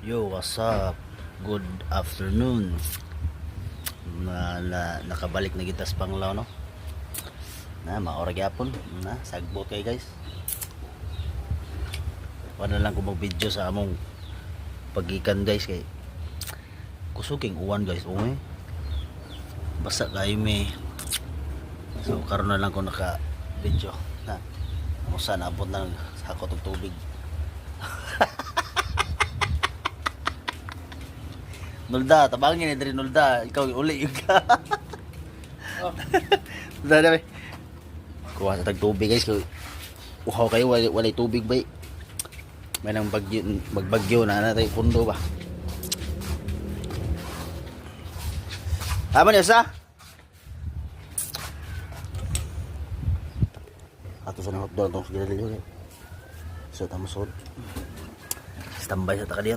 Yo, what's up? Good afternoon. Nakabalik na kita sa Panglaw, no? Maora gyapon. Sagbot kay guys. Wala lang ko mag-video sa among pagikan guys kay kusuging uwan guys. Basa kayo may. So karon na lang ko naka-video. Kung saan abot ng sakot ng tubig. Nulda, tabangin ni Dre Nulda. Ikaw uli yung ka. Nulda na kuha sa tag-tubig guys. Uhaw kayo, walay tubig ba. May nang magbagyo na natin pundo ba. Tama niya sa? Ato sa nahot doon itong sigilaliyo. So, tamasod. Standby sa takaliat.